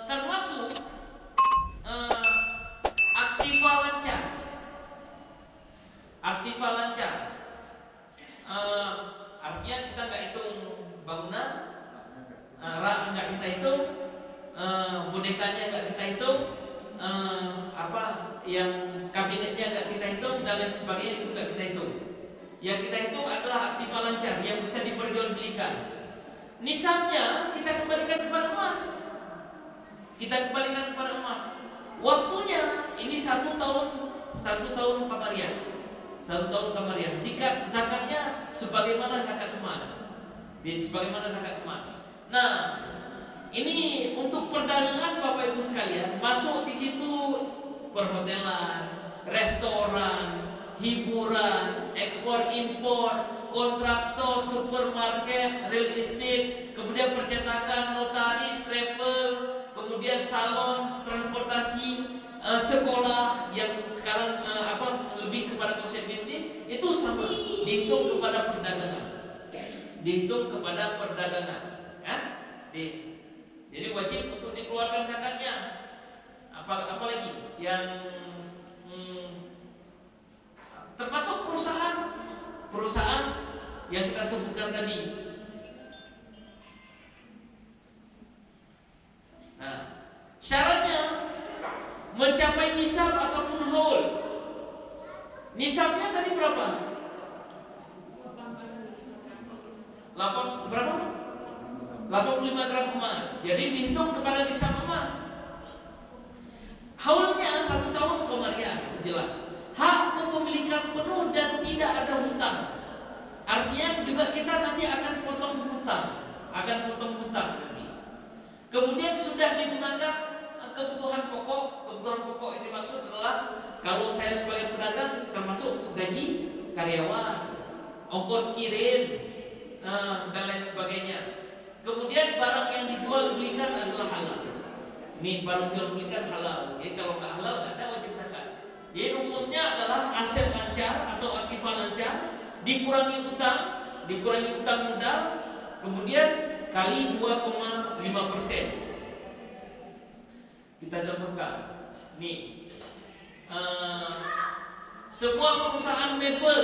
Termasuk aktiva lancar. Aktiva lancar artinya kita nggak hitung bangunan, rak nggak kita hitung, bonekanya nggak kita hitung, apa yang kabinetnya nggak kita hitung dan lain sebagainya, itu nggak kita hitung. Yang kita hitung adalah aktiva lancar yang bisa diperjualbelikan. Nisabnya kita kembalikan kepada emas. Kita kembalikan kepada emas. Waktunya ini 1 tahun kamariah. 1 tahun kamariah. Jika zakatnya sebagaimana zakat emas. Sebagaimana zakat emas. Nah, ini untuk perdagangan Bapak Ibu sekalian, masuk di situ perhotelan, restoran, hiburan, ekspor impor, kontraktor, supermarket, real estate, kemudian percetakan, notaris, travel, kemudian salon, transportasi, sekolah yang sekarang lebih kepada konsep bisnis, itu sama dihitung kepada perdagangan. Dihitung kepada perdagangan, ya. Jadi wajib untuk dikeluarkan zakatnya. Apalagi yang termasuk perusahaan yang kita sebutkan tadi. Nah, syaratnya mencapai nisab ataupun haul. Nisabnya tadi berapa? 85 gram emas. Jadi dihitung kepada nisab emas. Haulnya 1 tahun kamariah, itu jelas. Hak kepemilikan penuh dan tidak ada hutang. Artinya juga kita nanti akan potong hutang, nanti. Kemudian sudah digunakan kebutuhan pokok. Kebutuhan pokok ini maksud adalah kalau saya sebagai pedagang termasuk untuk gaji karyawan, ongkos kirim, dan lain sebagainya. Kemudian barang yang dijual belikan adalah halal. Ini barang jual belikan halal. Jadi kalau nggak halal nggak ada wajib zakat. Jadi rumusnya adalah aset lancar atau aktiva lancar dikurangi utang modal, kemudian kali 2,5%. Kita contohkan. Nih, sebuah perusahaan mebel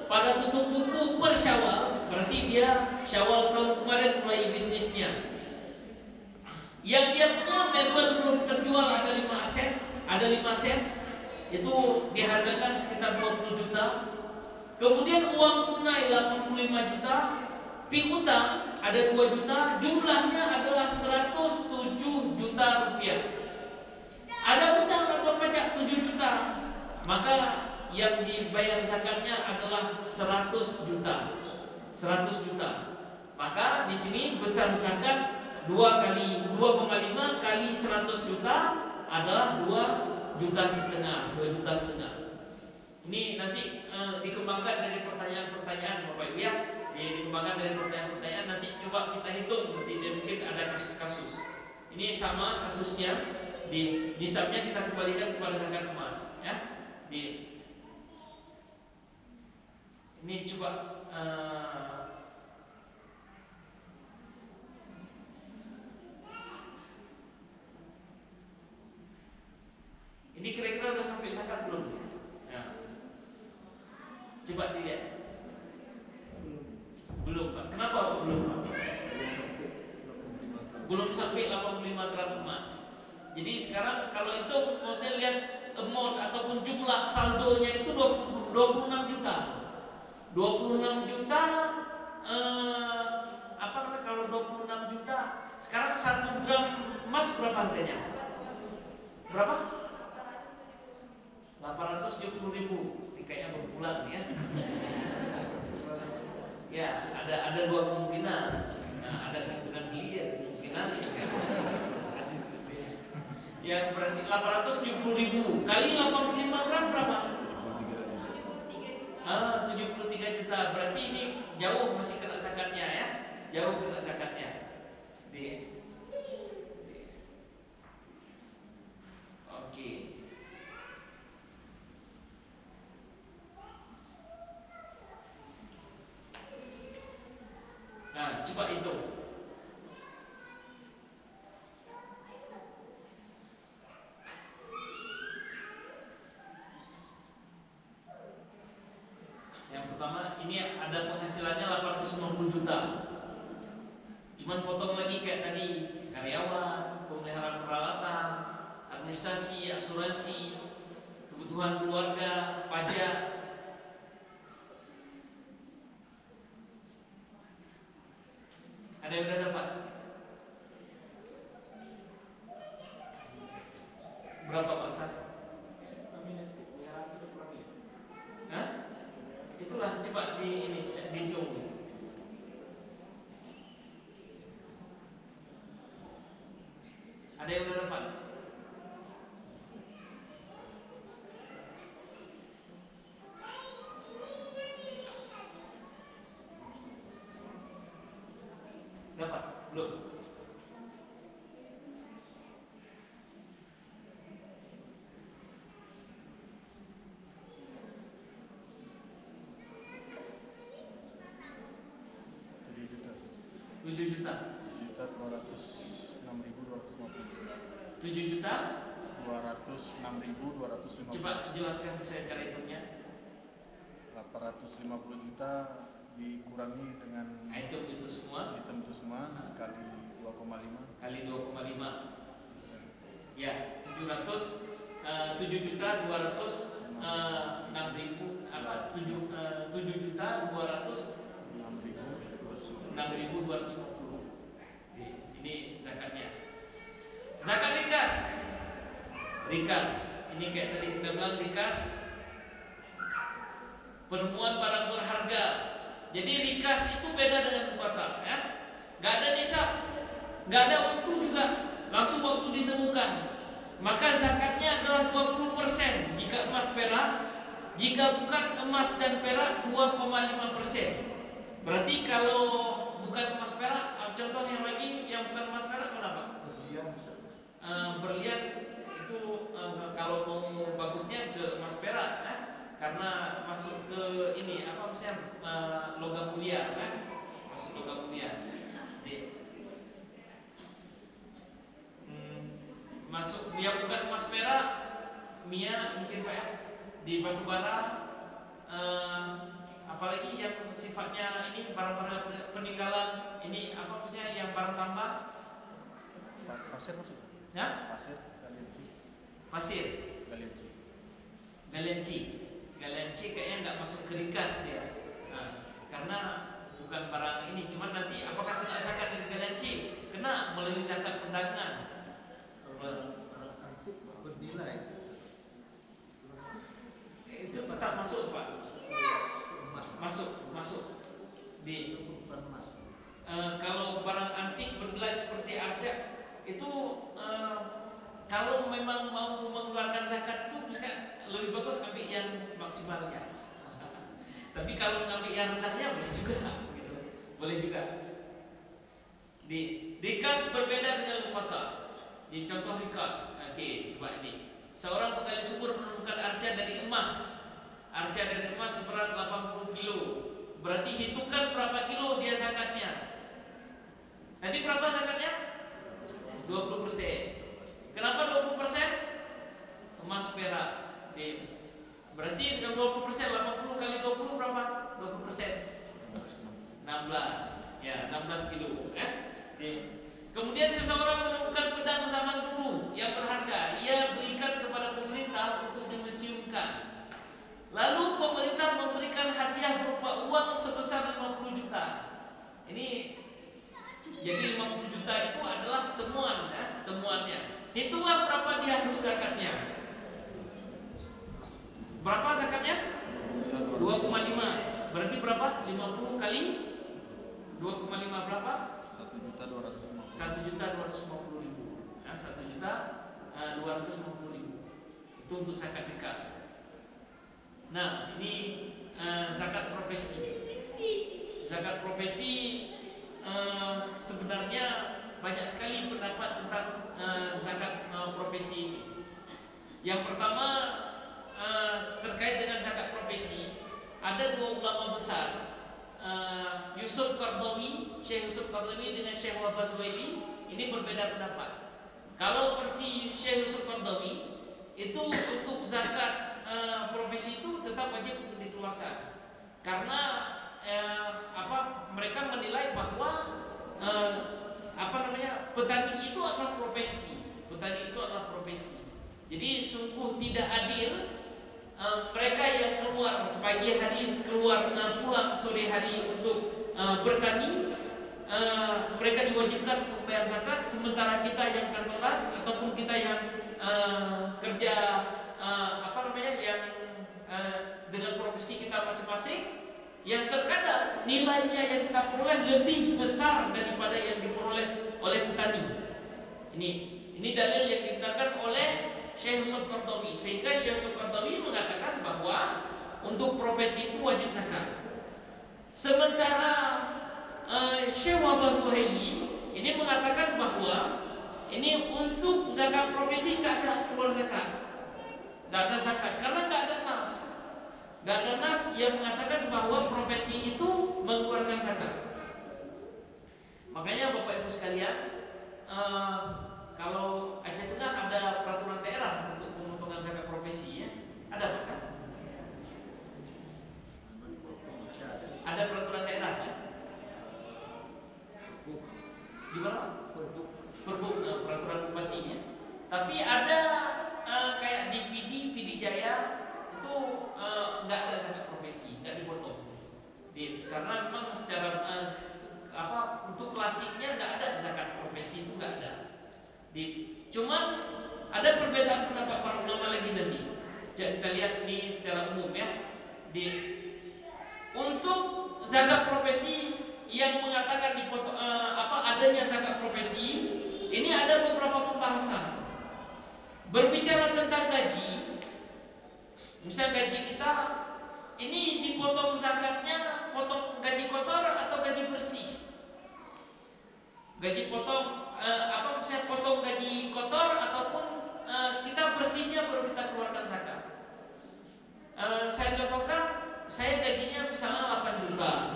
pada tutup buku per Syawal, berarti dia Syawal tahun kemarin mulai bisnisnya. Yang dia punya mebel belum terjual ada 5 set, itu dihargakan sekitar 20 juta. Kemudian uang tunai 85 juta, piutang ada 2 juta, jumlahnya adalah 107 juta rupiah. Ada utang atau pajak 7 juta, maka yang dibayar zakatnya adalah 100 juta. Maka di sini besar zakat 2,5 kali 100 juta adalah 2,5 juta. Ini nanti dikembangkan dari pertanyaan-pertanyaan Bapak Ibu ya. Dikembangkan dari pertanyaan-pertanyaan, nanti coba kita hitung, mungkin ada kasus-kasus. Ini sama kasusnya, di nisabnya kita kembalikan kepada zakat emas ya. Ini coba ini kira-kira udah sampai zakat belum? Ya. Coba dilihat. Belum Pak. Kenapa Pak belum Pak? Belum sampai 85 gram emas. Jadi sekarang kalau itu mau saya lihat amount ataupun jumlah saldonya itu 26 juta. 26 juta kalau 26 juta sekarang 1 gram emas berapa harganya? Berapa? 870.000. Kayaknya berbulan ya. Ya, ada 2 kemungkinan. Nah, ada kemungkinan beli ya, kemungkinan ya berarti 870.000 kali 85 gram berapa? 73 juta. Berarti ini jauh masih kena zakatnya ya. Jauh kena zakatnya. Oke. Nah, coba hitung. pertama ini ada penghasilannya 850 juta. Cuman potong lagi kayak tadi karyawan, pemeliharaan peralatan, administrasi, asuransi, kebutuhan keluarga, pajak. Ada yang udah dapat? Berapa bangsa? Hah? Itulah coba dihitung. Ada yang udah dapat? Dapat? Belum? Tujuh juta. 7 juta 206.250. Coba jelaskan ke saya cara hitungnya. 850 juta dikurangi dengan Itu semua kali 2,5 kali 2,5 ya 7 juta 206.000 apa 7 juta 206.250. Ini zakatnya. Zakat rikas. Ini kayak tadi kita bilang rikas, penemuan barang berharga. Jadi rikas itu beda dengan mukata, ya. Gak ada nisab, gak ada waktu juga, langsung waktu ditemukan. Maka zakatnya adalah 20% jika emas perak, jika bukan emas dan perak 2,5%. Berarti kalau bukan emas perak, contoh yang lagi yang bukan emas perak berapa? Berlian itu kalau mau bagusnya ke emas perak, karena masuk ke ini apa misalnya logam mulia, masuk logam mulia. Masuk dia bukan emas perak, Mia mungkin Pak ya, di batu bara, apalagi yang sifatnya ini barang-barang peninggalan, ini apa misalnya yang barang tambah. Pasir maksudnya? Ya? Pasir. Galenci kayaknya nggak masuk ke rikas dia. Karena bukan barang ini. Cuma nanti apakah kena zakat dari galenci? Kena melalui zakat perdagangan. Barang antik bernilai. Itu tetap masuk Pak. Masuk di Bukan emas. kalau barang antik bernilai seperti arca itu kalau memang mau mengeluarkan zakat itu lebih bagus ambil yang maksimalnya. Tapi kalau ngambil yang rendahnya boleh juga, gitu. Boleh juga. Di rikas berbeda dengan muqatta. Di contoh rikas, oke, coba ini. Seorang penggali sumur menemukan arca dari emas. Arca dari emas seberat 80 kilo. Berarti hitungkan berapa kilo dia zakatnya. Tadi berapa zakatnya? 20%. Kenapa 20%? Emas perak. Berarti dengan 20%, 80 kali 20 berapa? 20%. 16. Ya, 16 kilo. Kemudian seseorang menemukan pedang zaman dulu yang berharga. Ia berikan kepada pemerintah untuk dimuseumkan. Lalu pemerintah memberikan hadiah berupa uang sebesar 50 juta. Ini jadi 50 juta itu adalah temuan, ya, temuannya. Hitunglah berapa dia harus zakatnya. Berapa zakatnya? 2,5. Berarti berapa? 50 kali 2,5 berapa? 1.250.000. Ya, 1.250.000. Itu untuk zakat rikas. Nah, ini zakat profesi. Zakat profesi sebenarnya banyak sekali pendapat tentang zakat profesi ini. Yang pertama terkait dengan zakat profesi, ada dua ulama besar, Yusuf Qaradawi, Syekh Yusuf Qaradawi dengan Syekh Wahbah Zuhaili, ini berbeda pendapat. Kalau versi Syekh Yusuf Qaradawi itu untuk zakat profesi itu tetap wajib untuk dikeluarkan. karena mereka menilai bahwa petani itu adalah profesi. Jadi sungguh tidak adil mereka yang keluar pagi hari, pulang sore hari untuk bertani, mereka diwajibkan untuk bayar zakat, sementara kita yang kantoran ataupun kita yang kerja yang dengan profesi kita masing-masing, yang terkadang nilainya yang kita peroleh lebih besar daripada yang diperoleh oleh petani. Ini dalil yang digunakan oleh Syekh Yusuf Qaradawi, sehingga Syekh Yusuf Qaradawi mengatakan bahwa untuk profesi itu wajib zakat. Sementara Syekh Wahbah Zuhaili ini mengatakan bahwa ini untuk zakat profesi nggak ada keluar zakat, nggak ada zakat karena nggak ada nas yang mengatakan bahwa profesi itu mengeluarkan zakat. Makanya Bapak Ibu sekalian, kalau Aceh Tengah ada peraturan daerah untuk pemotongan zakat profesi, ya, ada bukan? Ada peraturan daerah, ya? Di mana? Perbuk peraturan bupati, ya. Tapi ada kayak di PD Jaya itu nggak ada zakat profesi, nggak dipotong. Karena memang secara untuk klasiknya nggak ada zakat profesi, itu nggak ada. Cuman ada perbedaan pendapat para ulama lagi nanti. Kita lihat nih secara umum, ya. Untuk zakat profesi yang mengatakan adanya zakat profesi, ini ada beberapa pembahasan. Berbicara tentang gaji, misal gaji kita ini dipotong zakatnya, potong gaji kotor atau gaji bersih. Gaji potong misalnya potong gaji kotor ataupun kita bersihnya baru kita keluarkan zakat. Saya contohkan, saya gajinya misalnya 8 juta.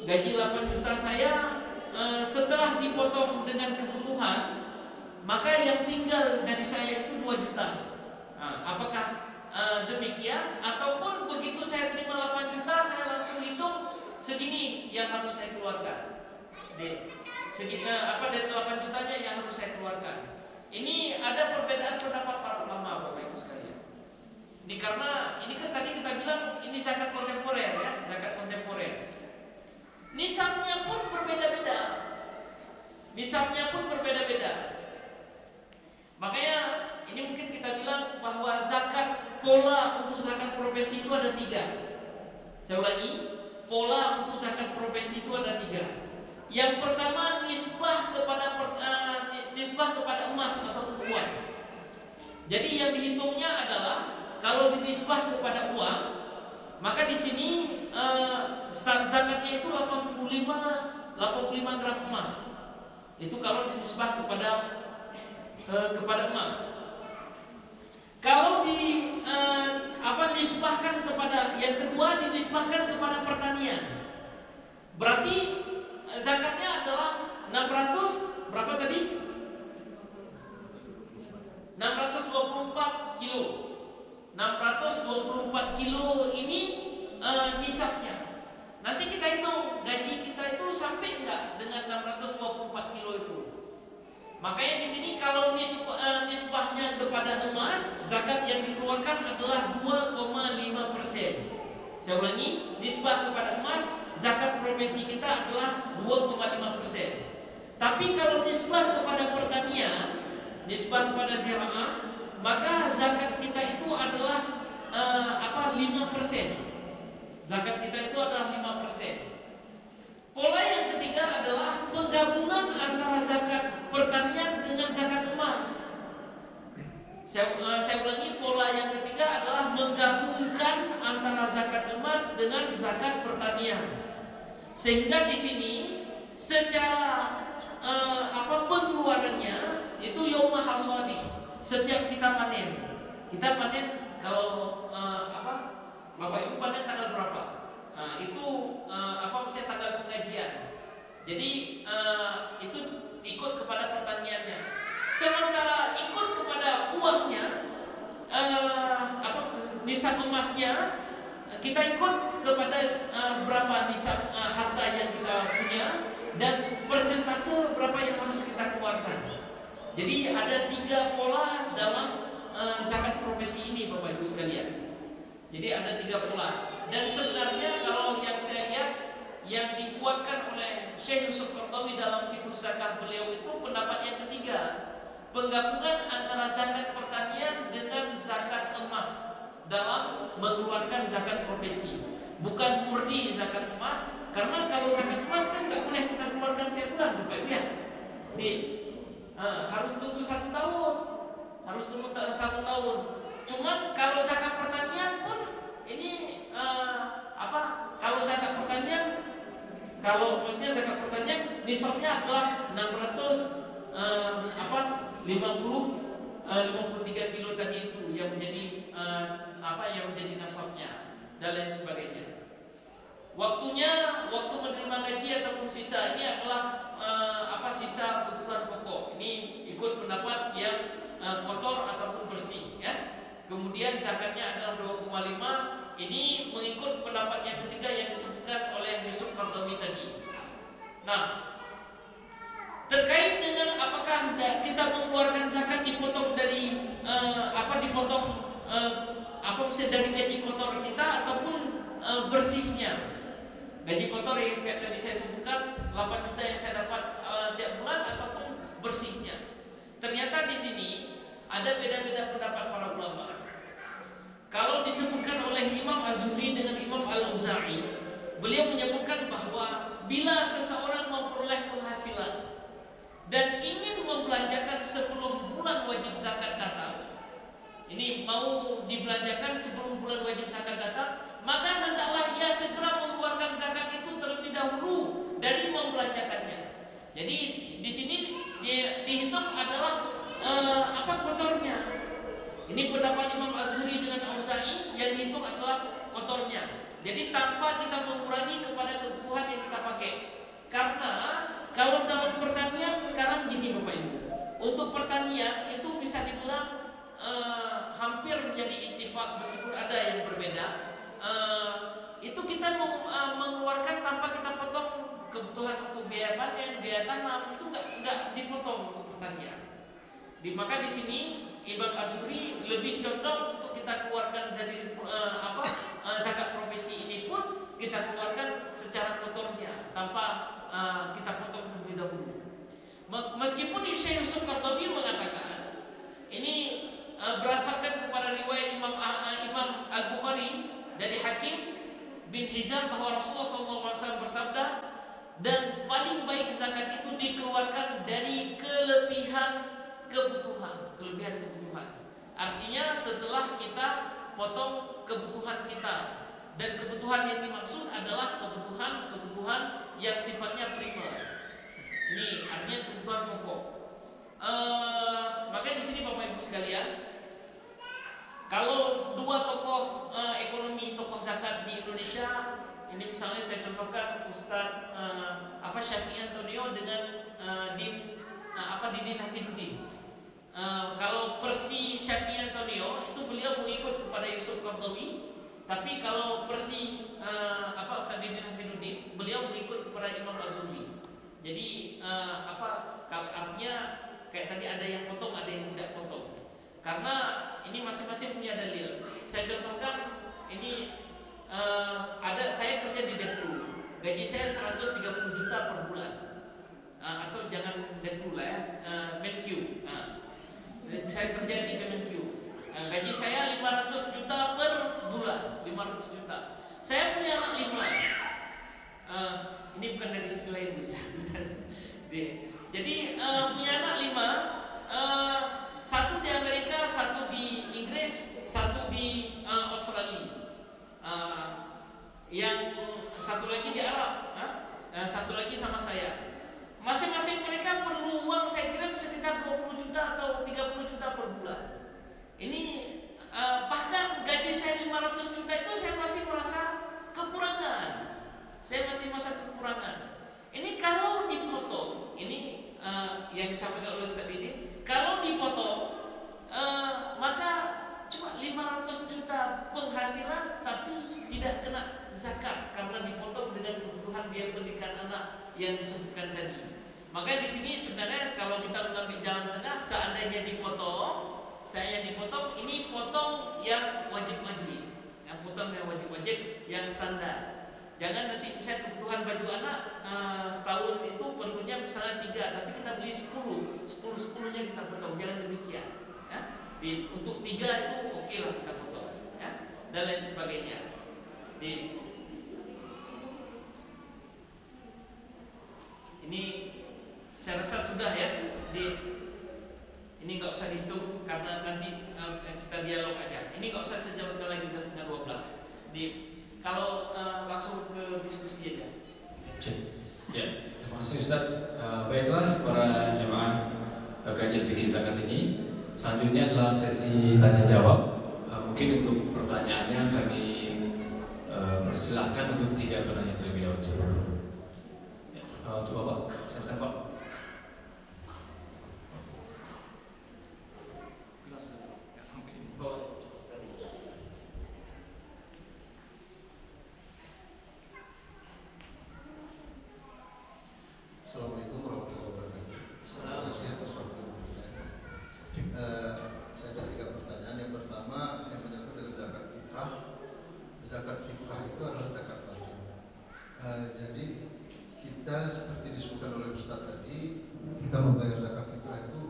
Gaji 8 juta saya setelah dipotong dengan kebutuhan, maka yang tinggal dari saya itu 2 juta. Apakah demikian? Ataupun begitu saya terima 8 juta, saya langsung hitung segini yang harus saya keluarkan. Dari 8 jutanya yang harus saya keluarkan. Ini ada perbedaan pendapat para ulama, Bapak Ibu sekalian. Ini karena ini kan tadi kita bilang ini zakat kontemporer, ya, zakat kontemporer. Nisabnya pun berbeda-beda. Makanya ini mungkin kita bilang bahwa pola untuk zakat profesi itu ada 3. Saya ulangi, pola untuk zakat profesi itu ada 3. Yang pertama nisbah kepada emas atau uang. Jadi yang dihitungnya adalah kalau dinisbah kepada uang, maka di sini zakatnya itu 85 gram emas. Itu kalau dinisbah kepada emas. Kalau dinisbahkan kepada yang kedua, dinisbahkan kepada pertanian, berarti zakatnya adalah 600 berapa tadi? 624 kilo. 624 kilo ini nisabnya. Nanti kita hitung gaji kita itu sampai enggak dengan 624 kilo itu. Makanya di sini kalau nisbahnya kepada emas, zakat yang dikeluarkan adalah 2,5%. Saya ulangi, nisbah kepada emas, zakat profesi kita adalah 2,5%. Tapi kalau nisbah kepada pertanian, nisbah kepada ziraah, maka zakat kita itu adalah 5%. Zakat kita itu adalah 5%. Pola yang ketiga adalah penggabungan antara zakat pertanian dengan zakat emas. Saya ulangi, pola yang ketiga adalah menggabungkan antara zakat emas dengan zakat pertanian. Sehingga di sini secara pengeluarannya itu yaumah hasadih. Setiap kita panen kalau Bapak Ibu panen tanggal berapa? Misalnya tanggal pengajian. Jadi itu ikut kepada pertaniannya. Sementara ikut kepada uangnya, nisab emasnya, kita ikut kepada Jadi ada 3 pola dalam zakat profesi ini Bapak Ibu sekalian. Jadi ada 3 pola. Dan sebenarnya kalau yang saya lihat yang dikuatkan oleh Syekh Yusuf Qaradawi dalam fiqh zakat beliau itu pendapat yang ketiga, penggabungan antara zakat pertanian dengan zakat emas dalam mengeluarkan zakat profesi. Bukan murni zakat emas, karena kalau zakat emas kan nggak boleh kita keluarkan tiap bulan Bapak Ibu ya. Harus tunggu 1 tahun. Harus tunggu 1 tahun. Cuman kalau zakat pertanian pun ini kalau zakat pertanian, kalau maksudnya zakat pertanian nisabnya adalah 53 kilo tadi itu yang menjadi yang menjadi nasabnya dan lain sebagainya. Waktu menerima gaji ataupun sisa ini adalah sisa kebutuhan pokok. Ini ikut pendapat yang kotor ataupun bersih ya. Kemudian zakatnya adalah 2,5. Ini mengikut pendapat yang ketiga yang disebutkan oleh Yusuf Qaradawi tadi. Nah, terkait dengan apakah kita mengeluarkan zakat dipotong dari dari gaji kotor kita ataupun bersihnya. Gaji kotor yang kayak tadi saya sebutkan 8 juta yang saya dapat tiap bulan ataupun bersihnya. Ternyata di sini ada beda-beda pendapat para ulama. Kalau disebutkan oleh Imam Az-Zuhri dengan Imam Al-Auza'i, beliau menyebutkan bahwa bila seseorang memperoleh penghasilan dan ingin membelanjakan sebelum bulan wajib zakat datang, ini mau dibelanjakan sebelum bulan wajib zakat datang, maka hendaklah ia segera mengeluarkan zakat itu terlebih dahulu dari membelanjakannya. Jadi di sini dihitung adalah kotornya. Ini pendapat Imam Az-Zuhri dengan Auza'i, yang dihitung adalah kotornya. Jadi tanpa kita mengurangi kepada kebutuhan yang kita pakai. Karena kalau dalam pertanian sekarang gini Bapak Ibu, untuk pertanian itu bisa dibilang hampir menjadi ittifaq meskipun ada yang berbeda. Itu kita mengeluarkan tanpa kita potong kebutuhan untuk biaya panen, biaya tanam, itu enggak dipotong untuk pertanian. Maka di sini Imam Az-Zuhri lebih condong untuk kita keluarkan dari zakat profesi ini pun kita keluarkan secara kotornya tanpa kita potong terlebih dahulu. Meskipun Syekh Yusuf Qaradawi mengatakan ini berdasarkan kepada riwayat Imam Al-Bukhari dari Hakim bin Hizam bahwa Rasulullah SAW bersabda, dan paling baik zakat itu dikeluarkan dari kelebihan kebutuhan. Artinya setelah kita potong kebutuhan kita, dan kebutuhan yang dimaksud adalah kebutuhan yang sifatnya primer. Ini artinya kebutuhan pokok. Maka di sini Bapak Ibu sekalian, kalau 2 tokoh ekonomi, tokoh zakat di Indonesia, ini misalnya saya contohkan Ustaz Syafi'i Antonio dengan Didin Hafiduddin. Kalau Persi Syafi'i Antonio itu beliau mengikut kepada Yusuf Qaradawi, tapi kalau Persi Ustaz Didin Hafiduddin beliau mengikut kepada Imam Az-Zuhri. Jadi artinya kayak tadi ada yang potong, ada yang tidak potong. Karena ini masing-masing punya dalil. Saya contohkan ini saya kerja di Deplu, gaji saya 130 juta per bulan. Atau jangan Deplu lah ya, Menq. Saya kerja di Kemenq. Gaji saya 500 juta per bulan, 500 juta. Saya punya anak 5. Ini bukan dari selain bisa. Jadi punya anak 5, 1 di Amerika, 1 di Inggris, 1 di Australia, yang 1 lagi di Arab, 1 lagi sama saya. Masing-masing mereka perlu uang saya kira sekitar 20 juta atau 30 juta per bulan. Ini bahkan gaji saya 500 juta itu saya masih merasa kekurangan. Ini kalau dipotong, ini yang disampaikan oleh Ustaz Didi, kalau dipotong maka cuma 500 juta penghasilan tapi tidak kena zakat karena dipotong dengan kebutuhan biaya pendidikan anak yang disebutkan tadi. Maka di sini sebenarnya kalau kita mengambil jalan tengah, seandainya dipotong, ini potong yang wajib-wajib, yang potong yang wajib-wajib, yang standar. Jangan nanti misalnya kebutuhan baju anak setahun itu perlunya misalnya 3, tapi kita beli 10-10-nya kita potong, jangan demikian. Ya. Untuk 3 itu oke lah kita potong, ya, dan lain sebagainya. Ini saya rasa sudah ya. Ini nggak usah dihitung karena nanti kita dialog aja. Ini nggak usah sejauh sekali lagi, udah setengah 12. Kalau langsung ke diskusi aja. Ya, terima kasih Ustaz. Baiklah para jemaah kajian fikih zakat ini. Selanjutnya adalah sesi tanya jawab. Mungkin untuk pertanyaannya kami persilahkan untuk 3 penanya terlebih dahulu. Untuk Bapak, silakan Pak. Assalamualaikum warahmatullahi wabarakatuh. Terima kasih atas waktu berbicara. Saya ada 3 pertanyaan. Yang pertama yang menyangkut dengan zakat fitrah. Zakat fitrah itu adalah zakat wajib. Jadi kita seperti disebutkan oleh Ustaz tadi, kita membayar zakat fitrah itu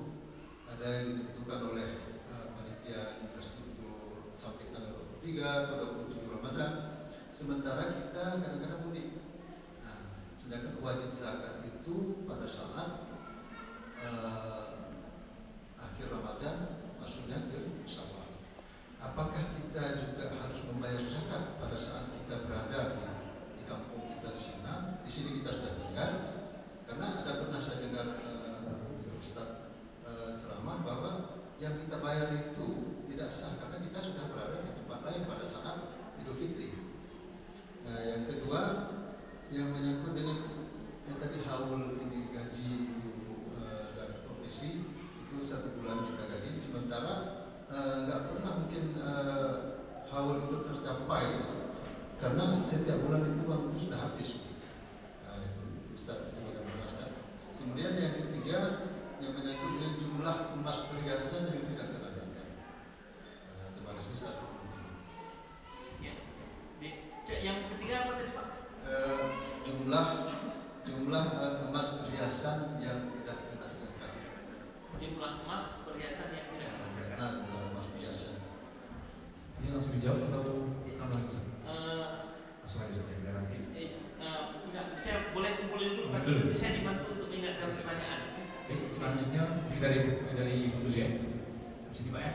ada yang ditentukan oleh panitia infrastruktur sampai tanggal 23 atau 27 Ramadan. Sementara kita kadang-kadang mudik. Sedangkan wajib zakat itu pada saat akhir Ramadan, maksudnya ke Syawal. Apakah kita juga harus membayar zakat pada saat kita berada di kampung kita di sana? Di sini kita sudah tinggal. Karena ada pernah saya dengar Ustaz ceramah bahwa yang kita bayar itu tidak sah karena kita sudah berada di tempat lain pada saat Idul Fitri. Yang kedua, yang menyangkut dengan yang tadi haul ini gaji zakat profesi itu 1 bulan kita gaji, sementara nggak pernah mungkin haul itu tercapai karena setiap bulan itu uang itu sudah habis. Itu Ustaz. Kemudian yang ketiga yang menyangkut dengan jumlah emas perhiasan yang tidak kena zakat. Terima kasih Ustaz. Ya. Yang ketiga apa tadi Pak? Jumlah emas perhiasan yang tidak kena zakat. Jumlah emas perhiasan yang tidak kena zakat. Jumlah emas perhiasan. Ini langsung dijawab atau langsung aja saja nanti. Enggak, saya boleh kumpulin dulu, tapi nanti saya dibantu untuk mengingatkan pertanyaan. Baik, selanjutnya dari Ibu dulu ya. Sini Pak ya.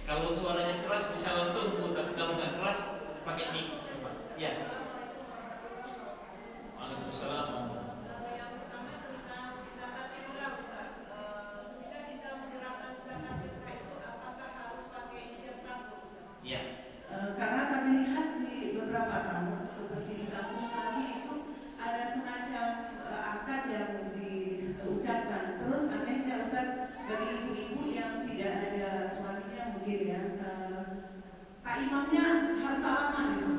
Kalau suaranya keras bisa langsung Bu, tapi kalau nggak keras pakai mic. Ya. Waalaikumsalam. Yang pertama tentang zakat fitrah, Ustaz. Ketika kita menyerahkan zakat fitrah itu apakah harus pakai ijab kabul? Ya. Karena kami lihat di beberapa tahun seperti di kampung kami itu ada semacam akad yang diucapkan. Terus anehnya Ustaz, bagi ibu-ibu yang tidak ada suaminya mungkin ya, Pak Imamnya harus salaman gitu.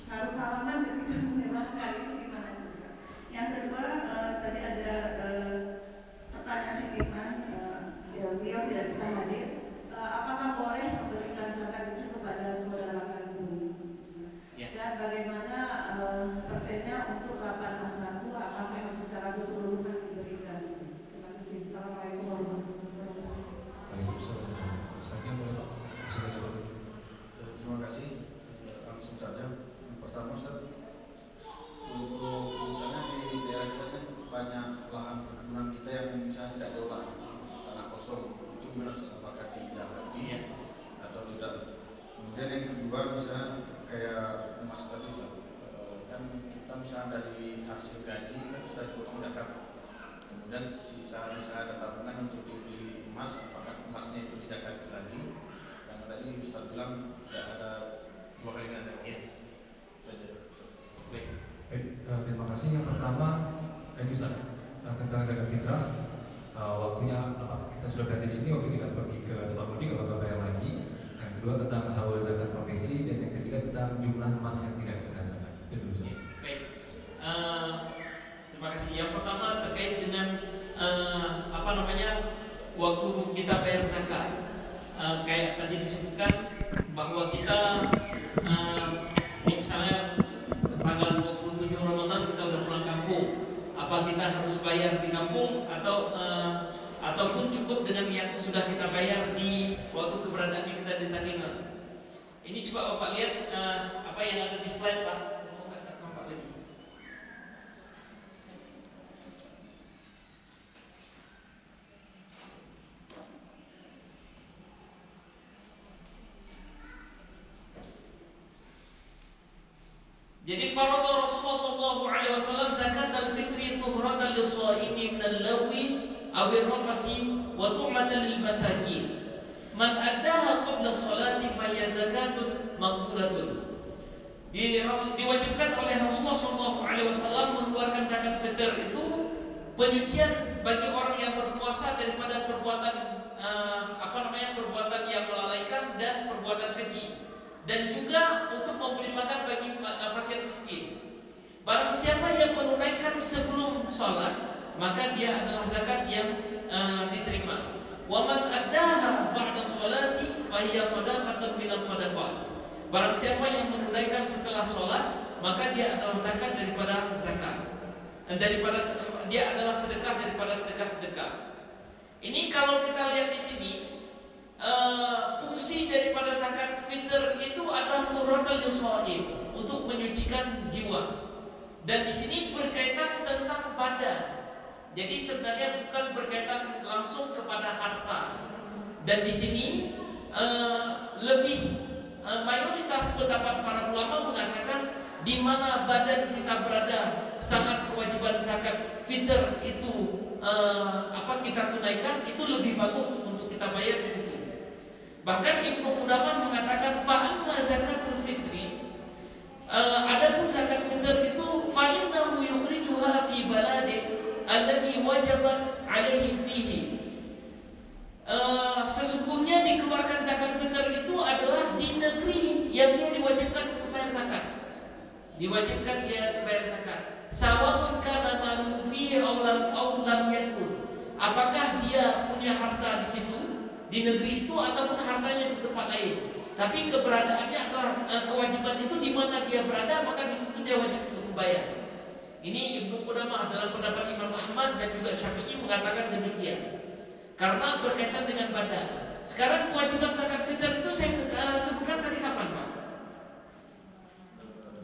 Harus salaman ketika menyerahkan, itu gimana Ustaz? Yang kedua, tadi ada pertanyaan titipan yang beliau tidak bisa hadir. Apakah boleh memberikan zakat itu kepada saudara kandung? Ya. Dan bagaimana persennya untuk 8 asnafu, apakah harus secara keseluruhan diberikan? Terima kasih. Assalamualaikum warahmatullahi wabarakatuh. Terima kasih. Langsung saja. Yang pertama Ustaz, untuk misalnya di daerah kita kan banyak lahan perkebunan kita yang misalnya tidak diolah, tanah kosong, itu gimana Ustaz? Apakah dijabati atau tidak? Kemudian yang kedua misalnya kayak emas tadi Ustaz, kan kita misalnya dari hasil gaji kan sudah dipotong zakat. Kemudian sisa misalnya ada tabungan untuk dibeli emas, apakah emasnya itu dizakat lagi? Yang tadi Ustaz bilang tidak ada 2 kali ganda. Ya. Saja. Baik, terima tentang jumlah emas yang tidak kena zakat. Itu dulu. Baik. Terima kasih. Yang pertama terkait dengan waktu kita bayar zakat. Kayak tadi disebutkan bahwa kita misalnya tanggal 27 Ramadan kita udah pulang kampung. Apa kita harus bayar di kampung ataupun cukup dengan yang sudah kita bayar di waktu keberadaan kita di Tandingan? Ini coba Bapak lihat apa yang ada di slide, Pak. Nampak lagi. Jadi farada Rasulullah sallallahu alaihi wasallam zakat al-fitri tuhratan lis-shaimi min al-lawi aw ar-rafasi wa tu'matan lil-masakin. Man addaha qabla sholati fa hiya zakatun maqbulatun. Diwajibkan oleh Rasulullah sallallahu alaihi wasallam mengeluarkan zakat fitr itu penyucian bagi orang yang berpuasa daripada perbuatan perbuatan yang melalaikan dan perbuatan keji. Dan juga untuk memberi makan bagi fakir miskin. Barang siapa yang menunaikan sebelum sholat, maka dia adalah zakat yang diterima. Wa man addaha ba'da sholati fa hiya shadaqatun minas shadaqat. Barang siapa yang menunaikan setelah sholat, maka dia adalah zakat daripada zakat. Dia adalah sedekah daripada sedekah-sedekah. Ini kalau kita lihat di sini, fungsi daripada zakat fitr itu adalah turratal lishaim, untuk menyucikan jiwa. Dan di sini berkaitan tentang badan. Jadi sebenarnya bukan berkaitan langsung kepada harta. Dan di sini mayoritas pendapat para ulama mengatakan di mana badan kita berada, sangat kewajiban zakat fitr itu kita tunaikan, itu lebih bagus untuk kita bayar di situ. Bahkan Ibnu Qudamah mengatakan fa'amma zakatul fitri, adapun zakat fitr itu fa'innahu yukhrijuha fi baladi alladhi wajabat alaihi fihi. Sesungguhnya dikeluarkan zakat fitr itu adalah di negeri yang dia diwajibkan untuk bayar zakat. Diwajibkan dia bayar zakat. Sawa'un kana maluhu fihi aw lam yakun. Apakah dia punya harta di situ, di negeri itu, ataupun hartanya di tempat lain. Tapi keberadaannya adalah kewajiban itu di mana dia berada, maka di situ dia wajib untuk membayar. Ini Ibnu Qudamah dalam pendapat Imam Ahmad dan juga Syafi'i mengatakan demikian. Karena berkaitan dengan badan. Sekarang kewajiban zakat fitr itu saya sebutkan tadi kapan, Pak?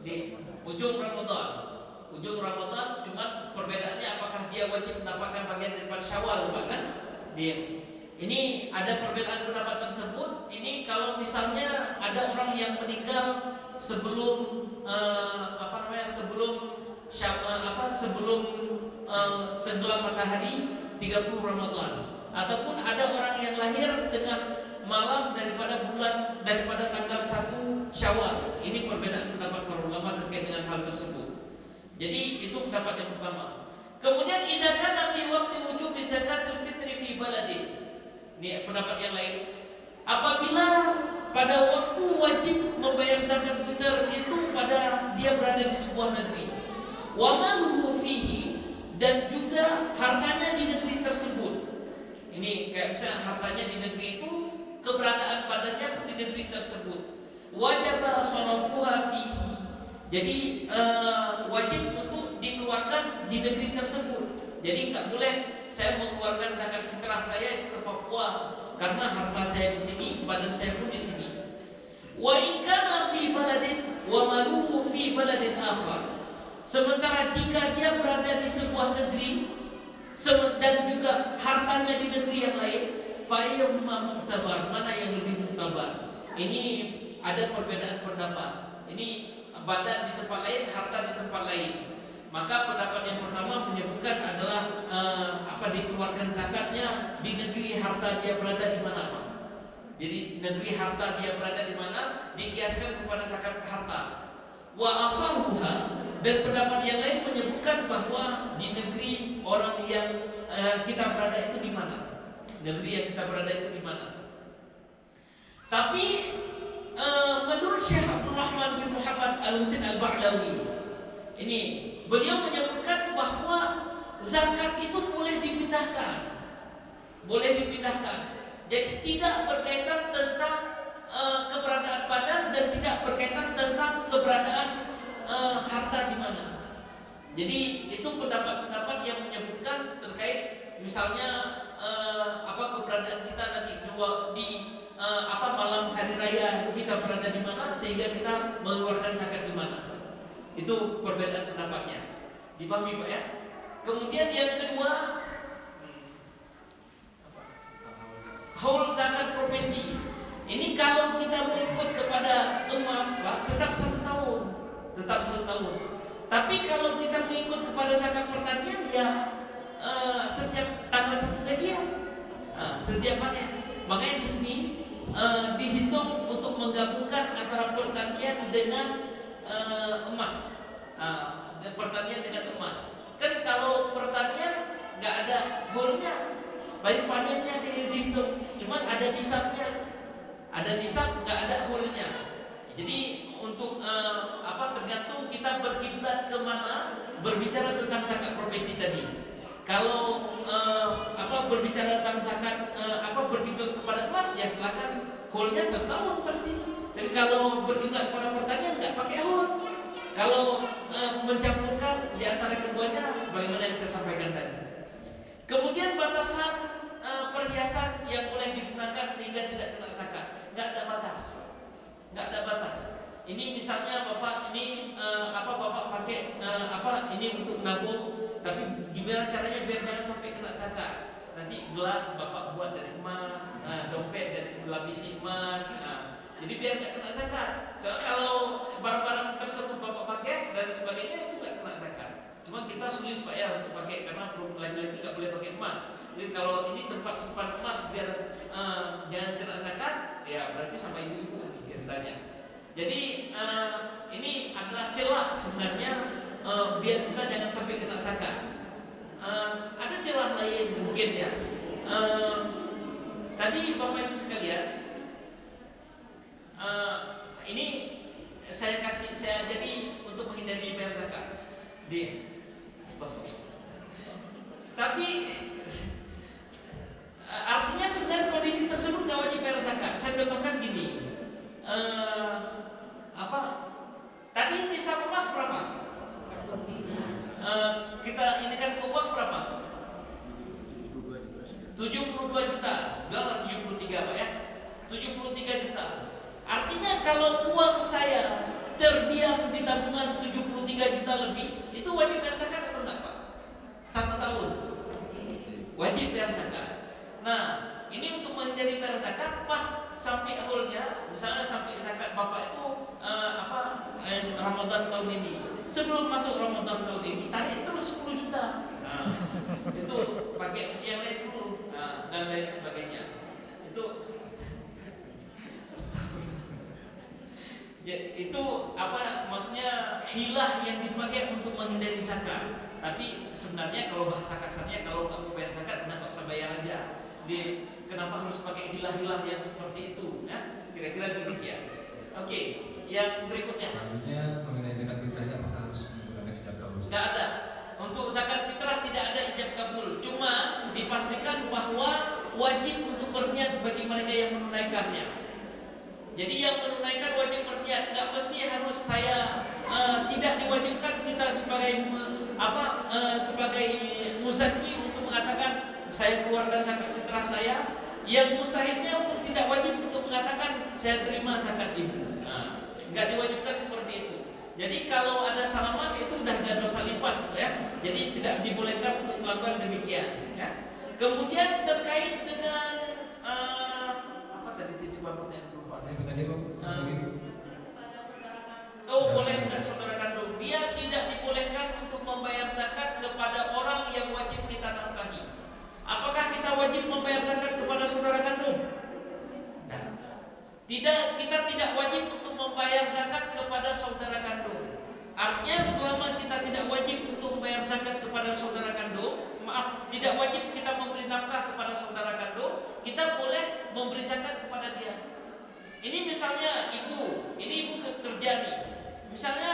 Di ujung Ramadan. Ujung Ramadan, cuma perbedaannya apakah dia wajib mendapatkan bagian daripada Syawal, Pak, kan? Ini ada perbedaan pendapat tersebut. Ini kalau misalnya ada orang yang meninggal sebelum sebelum tenggelam matahari 30 Ramadan, ataupun ada orang yang lahir tengah malam daripada tanggal 1 Syawal. Ini perbedaan pendapat para ulama terkait dengan hal tersebut. Jadi itu pendapat yang pertama. Kemudian idza kana fi waqti wujub zakatul fitri fi baladin. Ini pendapat yang lain. Apabila pada waktu wajib membayar zakat fitr itu pada dia berada di sebuah negeri, wa maluhu fihi, dan juga hartanya di negeri tersebut. Ini kayak misalnya hartanya di negeri itu, keberadaan badannya pun di negeri tersebut. Wajib sharafuha fihi. Jadi wajib untuk dikeluarkan di negeri tersebut. Jadi nggak boleh saya mengeluarkan zakat fitrah saya itu ke Papua karena harta saya di sini, badan saya pun di sini. Wa in kana fi baladin wa maluhu fi baladin akhar. Sementara jika dia berada di sebuah negeri dan juga hartanya di negeri yang lain, fa ayyuhuma mu'tabar, mana yang lebih mu'tabar? Ini ada perbedaan pendapat. Ini badan di tempat lain, harta di tempat lain. Maka pendapat yang pertama menyebutkan adalah dikeluarkan zakatnya di negeri harta dia berada di mana, Pak? Jadi negeri harta dia berada di mana dikiaskan kepada zakat harta. Wa asahuha, dan pendapat yang lain menyebutkan bahwa di negeri orang yang kita berada itu di mana? Negeri yang kita berada itu di mana? Tapi menurut Syekh Abdul Rahman bin Al-Husain Al-Ba'lawi. Ini beliau menyebutkan bahwa zakat itu boleh dipindahkan. Boleh dipindahkan. Jadi tidak berkaitan tentang keberadaan badan dan tidak berkaitan tentang keberadaan harta di mana. Jadi itu pendapat-pendapat yang menyebutkan terkait misalnya keberadaan kita nanti malam hari raya kita berada di mana sehingga kita mengeluarkan zakat di mana. Itu perbedaan pendapatnya. Dipahami Pak ya? Kemudian yang kedua, haul zakat profesi. Ini kalau kita mengikut kepada emas Pak, tetap 1 tahun. Tetap 1 tahun. Tapi kalau kita mengikut kepada zakat pertanian ya setiap tanggal 1 gajian. Setiap panen. Makanya di sini dihitung untuk menggabungkan antara pertanian dengan emas. Pertanian dengan emas. Kan kalau pertanian nggak ada haulnya, baik panennya dihitung, cuman ada nisabnya. Ada nisab, nggak ada haulnya. Jadi untuk tergantung kita berkiblat kemana berbicara tentang zakat profesi tadi. Kalau berbicara tentang zakat berkiblat kepada emas ya silakan haulnya 1 tahun berarti. Jadi kalau berkiblat kepada pertanian nggak pakai haul. Kalau mencampurkan di antara keduanya sebagaimana yang saya sampaikan tadi. Kemudian batasan perhiasan yang boleh digunakan sehingga tidak kena zakat, nggak ada batas, nggak ada batas. Ini misalnya bapak ini bapak pakai ini untuk nabung, tapi gimana caranya biar jangan sampai kena zakat? Nanti gelas bapak buat dari emas, dompet dari lapisi emas. Jadi biar nggak kena zakat. Soalnya kalau barang-barang tersebut bapak pakai dan sebagainya itu nggak kena zakat. Cuma kita sulit Pak ya untuk pakai karena laki-laki nggak boleh pakai emas. Jadi kalau ini tempat simpan emas biar jangan kena zakat, ya berarti sama ibu-ibu ceritanya. Jadi ini adalah celah sebenarnya biar kita jangan sampai kena zakat. Ada celah lain mungkin ya. Tadi Bapak Ibu sekalian, ini saya jadi untuk menghindari bayar zakat. Tapi artinya sebenarnya kondisi tersebut nggak wajib bayar zakat. Saya contohkan gini, tadi nisab emas berapa? Kita ini kan ke uang berapa? 72 juta. Biarlah 73 Pak ya. 73 juta. Artinya kalau uang saya terdiam di tabungan 73 juta lebih, itu wajib bayar zakat atau enggak Pak? 1 tahun wajib bayar zakat. Nah, ini untuk menghindari bayar zakat pas sampai haulnya, misalnya sampai zakat Bapak itu Ramadan tahun ini. Sebelum masuk Ramadan tahun ini, tarik terus 10 juta. Itu pakai yang lain dulu, dan lain sebagainya. Itu itu maksudnya hilah yang dipakai untuk menghindari zakat. Tapi sebenarnya kalau bahasa kasarnya kalau nggak mau bayar zakat, nggak usah bayar aja. Kenapa harus pakai hilah-hilah yang seperti itu? Ya? Kira-kira demikian. Oke, yang berikutnya. Selanjutnya mengenai zakat fitrahnya apakah harus menggunakan ijab kabul? Nggak ada. Untuk zakat fitrah tidak ada ijab kabul. Cuma dipastikan bahwa wajib untuk berniat bagi mereka yang menunaikannya. Jadi yang menunaikan wajib berniat, nggak mesti harus saya tidak diwajibkan kita sebagai sebagai muzaki untuk mengatakan saya keluarkan zakat fitrah saya. Yang mustahilnya untuk tidak wajib untuk mengatakan saya terima zakat ibu. Nggak diwajibkan seperti itu. Jadi kalau ada salaman itu udah ada dosa lipat, ya. Jadi tidak dibolehkan untuk melakukan demikian. Ya. Kemudian terkait dengan tadi titik bapaknya lupa saya. Tadi Pak. Boleh enggak saudara kandung? Dia tidak dibolehkan untuk membayar zakat kepada orang yang wajib kita nafkahi. Apakah kita wajib membayar zakat kepada saudara kandung? Nah, kita tidak wajib untuk membayar zakat kepada saudara kandung. Artinya selama kita tidak wajib untuk membayar zakat kepada saudara kandung, tidak wajib kita memberi nafkah kepada saudara kandung, kita boleh memberi zakat kepada dia. Ini misalnya ibu kerja nih. Misalnya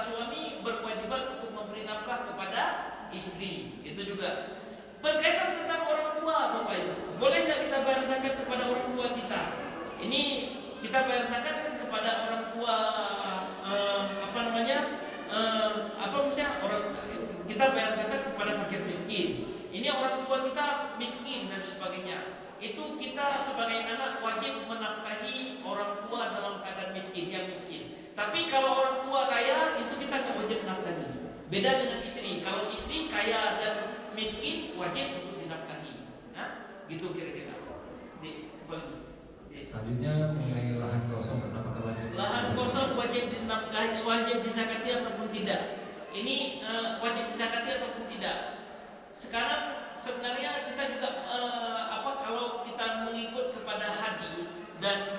suami berkewajiban untuk memberi nafkah kepada istri. Itu juga berkaitan tentang orang tua, Bapak Ibu. Boleh nggak kita bayar zakat kepada orang tua kita? Ini kita bayar zakat kan kepada orang tua misalnya orang kita bayar zakat kepada fakir miskin. Ini orang tua kita miskin dan sebagainya. Itu kita sebagai anak wajib menafkahi orang tua dalam keadaan miskin, yang miskin. Tapi kalau orang tua kaya, itu kita nggak wajib menafkahi. Beda dengan istri. Kalau istri kaya dan miskin, wajib untuk dinafkahi. Nah, gitu kira-kira. Selanjutnya mengenai lahan kosong, apakah wajib? Lahan kosong wajib dinafkahi, wajib disakati ataupun tidak? Ini wajib disakati ataupun tidak? Sekarang sebenarnya kita juga kalau kita mengikut kepada hadis dan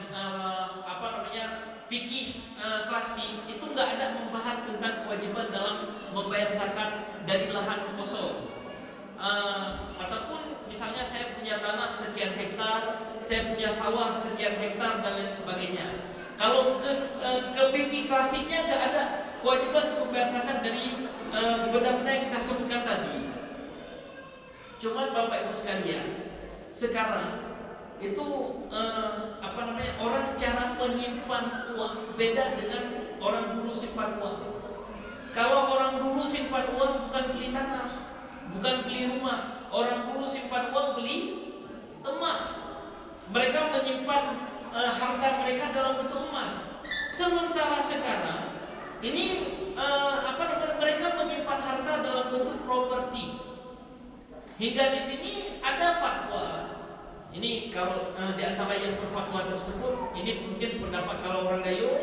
fikih klasik, itu nggak ada membahas tentang kewajiban dalam membayar zakat dari lahan kosong. Ataupun misalnya saya punya tanah sekian hektar, saya punya sawah sekian hektar dan lain sebagainya. Kalau ke fikih klasiknya nggak ada kewajiban untuk bayar zakat dari benda-benda yang kita sebutkan tadi. Cuman Bapak Ibu sekalian, sekarang itu orang cara menyimpan uang beda dengan orang dulu simpan uang. Kalau orang dulu simpan uang bukan beli tanah, bukan beli rumah. Orang dulu simpan uang beli emas. Mereka menyimpan harta mereka dalam bentuk emas. Sementara sekarang ini mereka menyimpan harta dalam bentuk properti. Hingga di sini ada fatwa. Ini kalau di antara yang berfatwa tersebut, ini mungkin pendapat kalau orang Gayo,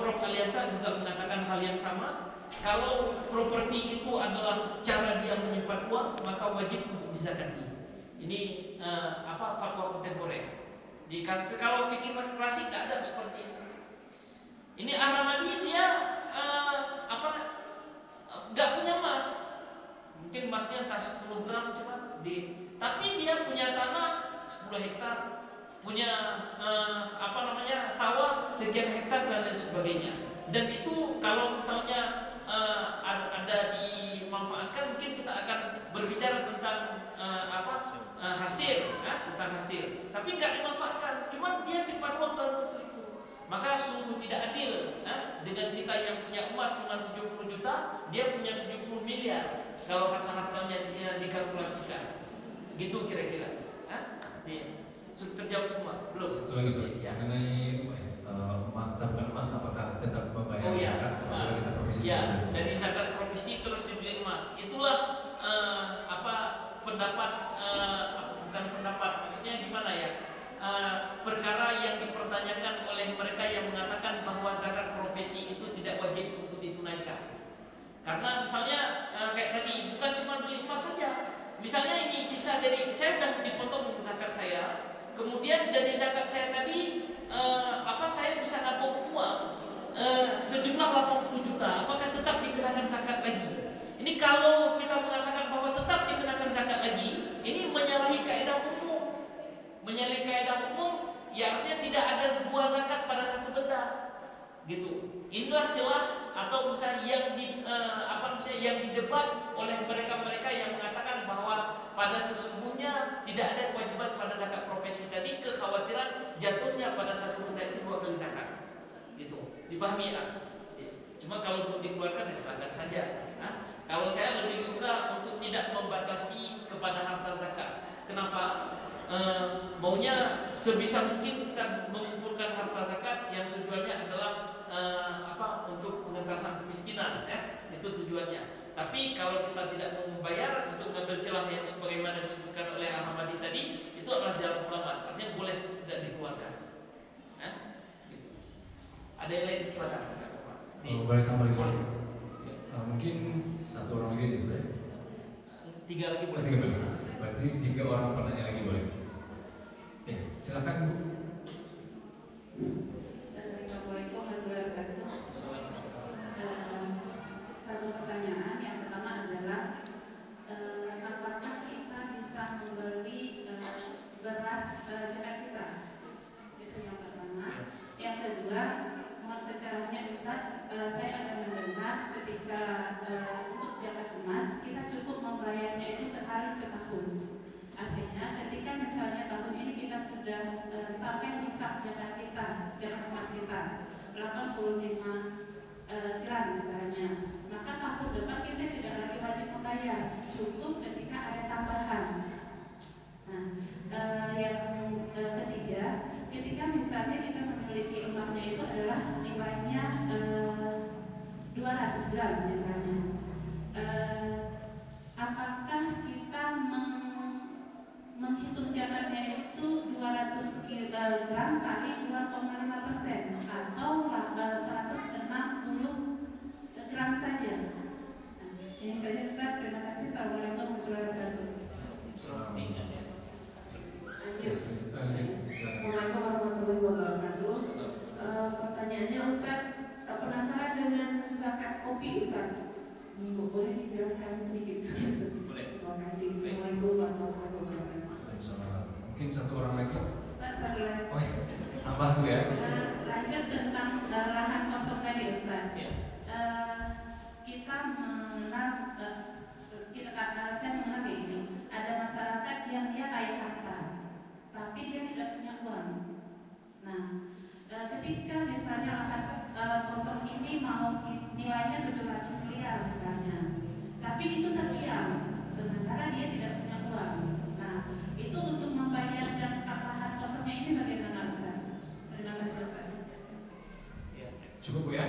Prof. Aliasa juga mengatakan hal yang sama. Kalau properti itu adalah cara dia menyimpan uang, maka wajib untuk dizakati. Ini fatwa kontemporer. Kalau fikih klasik tidak ada seperti itu. Ini Ahmadi dia nggak punya emas. Mungkin emasnya entah 10 gram tapi dia punya tanah 10 hektar, punya sawah sekian hektar dan lain sebagainya. Dan itu kalau misalnya ada dimanfaatkan, mungkin kita akan berbicara tentang hasil, tentang hasil. Tapi nggak dimanfaatkan, cuma dia simpan uang dalam bentuk itu. Maka sungguh tidak adil dengan kita yang punya emas cuma 70 juta, dia punya 70 miliar. Kalau harta-hartanya dia dikalkulasikan, gitu kira-kira. Sudah terjawab semua? Belum? Satu lagi ya. Mengenai emas, tabungan emas, apakah tetap membayar zakat? Ya, dari zakat provisi terus dibeli emas. Itulah maksudnya gimana ya? Perkara yang dipertanyakan oleh mereka yang mengatakan bahwa zakat profesi itu tidak wajib untuk ditunaikan. Karena misalnya kayak tadi, bukan cuma beli emas saja. Misalnya ini sisa dari saya sudah dipotong zakat saya, kemudian dari zakat saya tadi saya bisa nabung uang sejumlah 80 juta, apakah tetap dikenakan zakat lagi? Ini kalau kita mengatakan bahwa tetap dikenakan zakat lagi, ini menyalahi kaidah umum. Menyalahi kaidah umum, ya artinya tidak ada dua zakat pada satu benda. Gitu. Inilah celah atau misalnya yang didebat oleh mereka-mereka yang mengatakan bahwa pada sesungguhnya tidak ada kewajiban pada zakat profesi tadi, kekhawatiran jatuhnya pada satu benda itu 2 kali zakat. Gitu. Dipahami ya? Cuma kalau belum dikeluarkan ya silakan saja. Kalau saya lebih suka untuk tidak membatasi kepada harta zakat. Kenapa? Maunya sebisa mungkin kita mengumpulkan harta zakat yang tujuannya adalah untuk pengentasan kemiskinan, itu tujuannya. Tapi kalau kita tidak mau membayar untuk mengambil celah yang sebagaimana disebutkan oleh Ahmadi tadi, itu adalah jalan selamat. Artinya boleh tidak dikeluarkan. Gitu. Ada yang lain silakan. Baik, mungkin satu orang lagi sebenarnya. 3 lagi boleh. 3 lagi. Berarti 3 orang penanya lagi boleh. Ya, silakan Bu. Assalamualaikum warahmatullahi wabarakatuh. Satu pertanyaan yang pertama adalah apakah kita bisa membeli beras zakat kita? Itu yang pertama. Yang kedua, mohon pencerahannya Ustaz, saya akan mendengar ketika untuk zakat emas kita cukup membayarnya itu sekali setahun. Artinya ketika misalnya tahun ini kita sudah sampai nisab zakat kita, zakat emas kita 85 gram misalnya, maka tahun depan kita tidak lagi wajib membayar, cukup ketika ada tambahan. Nah, yang ketiga, ketika misalnya kita memiliki emasnya itu adalah nilainya 200 gram misalnya, apakah kita menghitung zakatnya itu 200 gram kali 2,5% atau 160 gram saja? Nah, ini saja Ustaz, terima kasih. Assalamualaikum warahmatullahi wabarakatuh. Assalamualaikum warahmatullahi wabarakatuh. Pertanyaannya Ustaz, penasaran dengan zakat kopi Ustaz? Boleh dijelaskan sedikit? Boleh. Terima kasih. Assalamualaikum warahmatullahi wabarakatuh. Mungkin satu orang lagi. Ustaz, satu lagi. Oh ya, tambah dulu ya. Lanjut tentang lahan kosong tadi Ustaz. Ya. Kita saya mengenal kayak ini. Ada masyarakat yang dia kaya harta, tapi dia tidak punya uang. Nah, ketika misalnya lahan kosong ini mau nilainya 700 miliar misalnya, tapi itu terdiam, sementara dia tidak punya uang. Nah, itu untuk membayar zakat lahan kosongnya ini bagaimana Ustaz? Terima kasih Ustaz. Cukup Bu ya.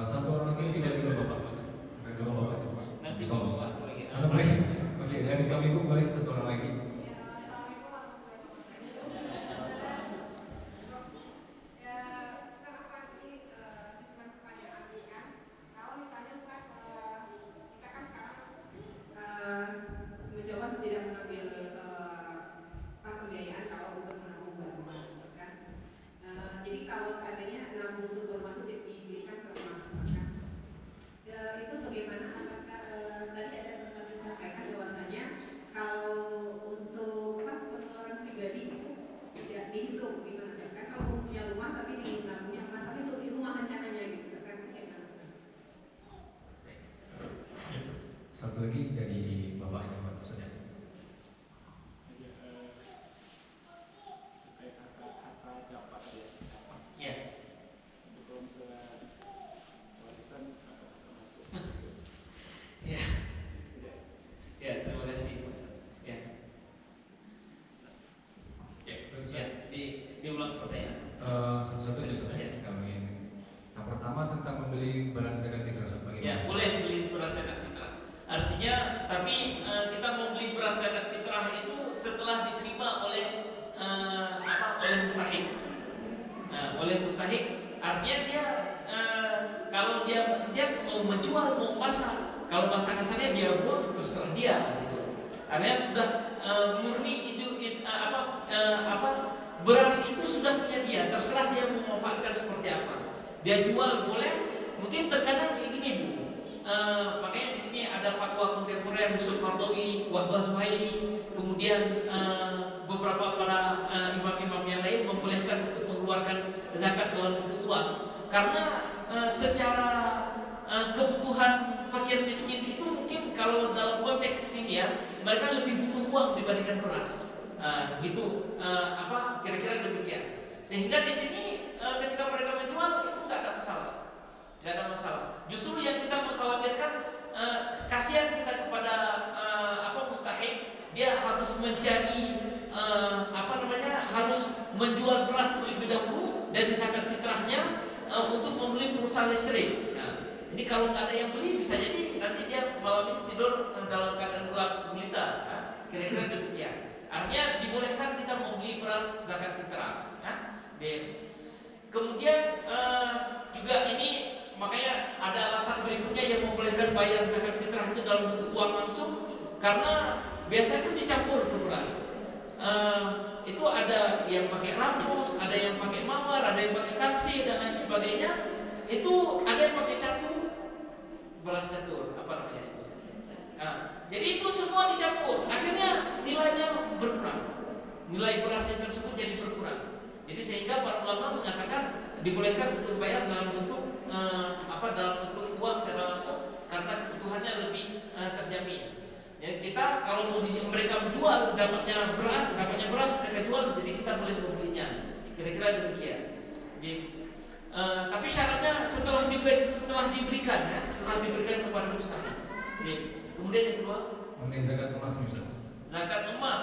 Satu orang lagi tidak dulu Bapak. Tidak dulu Bapak coba. Nanti kalau Bapak lagi. Atau boleh? Oke, dari kami Bu boleh satu orang lagi. Mencoba untuk tidak mengambil pembiayaan kalau untuk menabung rumah, kan? Jadi kalau seandainya nabung untuk rumah itu diberikan ke emas, kan? Itu bagaimana? Apakah tadi ada sempat disampaikan bahwasanya kalau untuk pengeluaran pribadi itu tidak dihitung, gimana sih? Kan kalau punya rumah tapi nabungnya emas, tapi untuk di rumah rencananya gitu, kan? Bagaimana sih? Satu lagi dari Bapaknya Pak saja. Ya. Ya. Ya, terima kasih. Ya. Ya, diulang pertanyaan. Satu-satu aja saja kami. Yang pertama tentang membeli beras zakat fitrah bagaimana? Ya, boleh beli beras zakat fitrah. Artinya, tapi kita mau beli beras zakat fitrah itu setelah diterima oleh oleh mustahik. Oleh mustahik, artinya dia kalau dia mau menjual, mau pasang, kalau pasang-pasangnya dia buang terserah dia gitu. Artinya sudah murni itu beras itu sudah punya dia, terserah dia mau memanfaatkan seperti apa. Dia jual boleh, mungkin terkadang kayak gini Bu. Makanya di sini ada fatwa kontemporer Yusuf Mardowi, Wahbah Zuhaili, kemudian beberapa para imam-imam yang lain membolehkan untuk mengeluarkan zakat dalam bentuk uang, karena secara kebutuhan fakir miskin itu mungkin kalau dalam konteks kekinian mereka lebih butuh uang dibandingkan beras. Kira-kira demikian. Sehingga di sini ketika mereka menjual itu nggak ada masalah. Justru yang kita mengkhawatirkan kasihan kita kepada mustahik, dia harus mencari harus menjual beras terlebih dahulu dari zakat fitrahnya untuk membeli pulsa listrik. Nah, ini kalau nggak ada yang beli bisa jadi nanti dia malam ini tidur dalam keadaan gelap gulita. Kira-kira demikian. Artinya dibolehkan kita membeli beras zakat fitrah. Kemudian juga ini makanya ada alasan berikutnya yang membolehkan bayar zakat fitrah itu dalam bentuk uang langsung, karena biasanya itu dicampur itu beras. Itu ada yang pakai rampus, ada yang pakai mawar, ada yang pakai taksi dan lain sebagainya. Itu ada yang pakai catur, beras catur, apa namanya? Jadi itu semua dicampur, akhirnya nilainya berkurang. Nilai berasnya tersebut jadi berkurang. Jadi sehingga para ulama mengatakan dibolehkan untuk bayar dalam bentuk dalam bentuk uang secara langsung karena kebutuhannya lebih terjamin. Ya, kita kalau mau mereka menjual dapatnya beras mereka jual, jadi kita boleh membelinya. Kira-kira demikian. Tapi syaratnya setelah diberikan kepada mustahil. Kemudian yang kedua, mengenai zakat emas Ustaz. Zakat emas.